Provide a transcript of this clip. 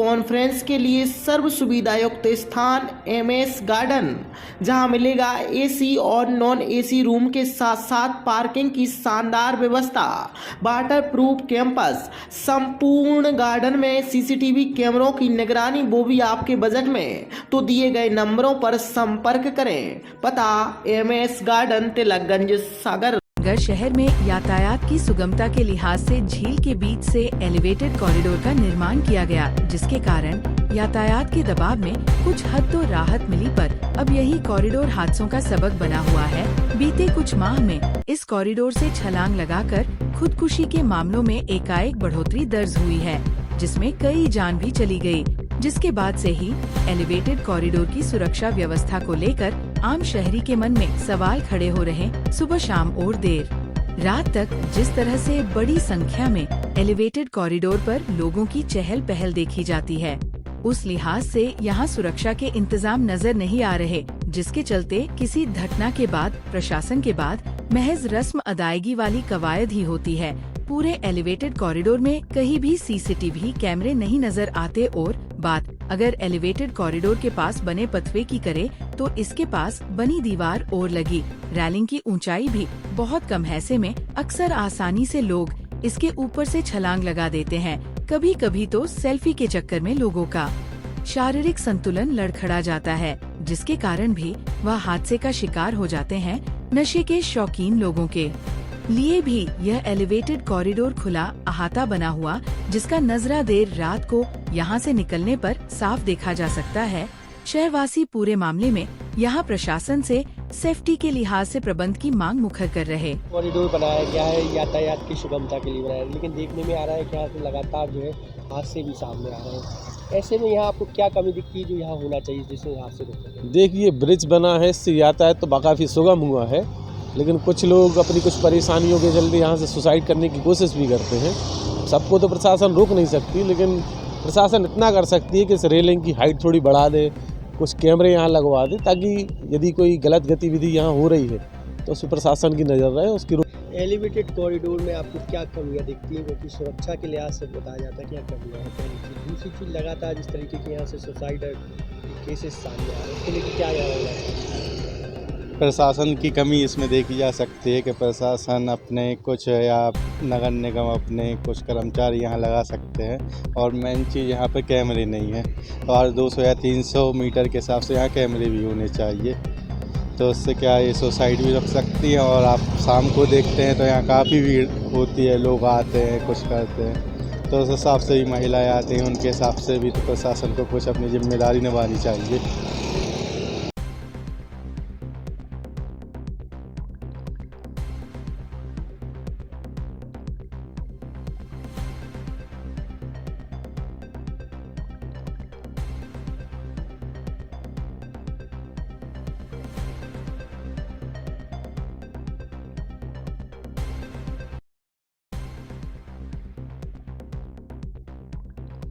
Conference के लिए सर्व सुविधा युक्त स्थान एमएस गार्डन, जहां मिलेगा एसी और नॉन एसी रूम के साथ साथ पार्किंग की शानदार व्यवस्था, वाटर प्रूफ कैंपस, संपूर्ण गार्डन में सीसीटीवी कैमरों की निगरानी, वो भी आपके बजट में। तो दिए गए नंबरों पर संपर्क करें। पता एमएस गार्डन, तिलकगंज, सागर। सागर शहर में यातायात की सुगमता के लिहाज से झील के बीच से एलिवेटेड कॉरिडोर का निर्माण किया गया, जिसके कारण यातायात के दबाव में कुछ हद तो राहत मिली, पर अब यही कॉरिडोर हादसों का सबक बना हुआ है। बीते कुछ माह में इस कॉरिडोर से छलांग लगाकर खुदकुशी के मामलों में एकाएक बढ़ोतरी दर्ज हुई है, जिसमें कई जान भी चली गई। जिसके बाद से ही एलिवेटेड कॉरिडोर की सुरक्षा व्यवस्था को लेकर आम शहरी के मन में सवाल खड़े हो रहे। सुबह शाम और देर रात तक जिस तरह से बड़ी संख्या में एलिवेटेड कॉरिडोर पर लोगों की चहल पहल देखी जाती है, उस लिहाज से यहाँ सुरक्षा के इंतजाम नजर नहीं आ रहे, जिसके चलते किसी घटना के बाद प्रशासन के बाद महज रस्म अदायगी वाली कवायद ही होती है। पूरे एलिवेटेड कॉरिडोर में कहीं भी सीसीटीवी कैमरे नहीं नजर आते, और बात अगर एलिवेटेड कॉरिडोर के पास बने पथवे की करे तो इसके पास बनी दीवार और लगी रेलिंग की ऊंचाई भी बहुत कम है, ऐसे में अक्सर आसानी से लोग इसके ऊपर से छलांग लगा देते हैं। कभी कभी तो सेल्फी के चक्कर में लोगों का शारीरिक संतुलन लड़खड़ा जाता है, जिसके कारण भी वह हादसे का शिकार हो जाते हैं। नशे के शौकीन लोगों के लिए भी यह एलिवेटेड कॉरिडोर खुला अहाता बना हुआ, जिसका नजरा देर रात को यहां से निकलने पर साफ देखा जा सकता है। शहरवासी पूरे मामले में यहां प्रशासन से सेफ्टी के लिहाज से प्रबंध की मांग मुखर कर रहे। कॉरिडोर बनाया गया है यातायात की सुगमता के लिए बनाया, लेकिन देखने में आ रहा है कि यहाँ से लगातार जो है हादसे भी सामने आ रहे हैं। ऐसे में यहाँ आपको क्या कमी दिखती है जो यहाँ होना चाहिए जिससे हादसे रोके? देखिए, ब्रिज बना है, इससे यातायात तो काफ़ी सुगम हुआ है, लेकिन कुछ लोग अपनी कुछ परेशानियों के जल्दी यहाँ से सुसाइड करने की कोशिश भी करते हैं। सबको तो प्रशासन रोक नहीं सकती, लेकिन प्रशासन इतना कर सकती है कि इस रेलिंग की हाइट थोड़ी बढ़ा दे, कुछ कैमरे यहाँ लगवा दे, ताकि यदि कोई गलत गतिविधि यहाँ हो रही है तो उस पर प्रशासन की नज़र रहे, उसकी एलिवेटेड कॉरिडोर में आपको क्या कमियाँ दिखती हैं? क्योंकि सुरक्षा के लिहाज से बताया जाता है क्या कमियाँ हैं। पहली चीज़, दूसरी चीज़, लगातार जिस तरीके के यहाँ से सुसाइड केसेस सामने आ रहे हैं, उसके लिए क्या प्रशासन की कमी इसमें देखी जा सकती है कि प्रशासन अपने कुछ या नगर निगम अपने कुछ कर्मचारी यहाँ लगा सकते हैं, और मेन चीज़ यहाँ पे कैमरे नहीं है, और 200 या 300 मीटर के हिसाब से यहाँ कैमरे भी होने चाहिए। तो उससे क्या ये सुसाइड भी रुक सकती है। और आप शाम को देखते हैं तो यहाँ काफ़ी भीड़ होती है, लोग आते हैं, कुछ करते हैं, तो उस हिसाब से भी महिलाएँ आती हैं, उनके हिसाब से भी तो प्रशासन को कुछ अपनी जिम्मेदारी निभानी चाहिए।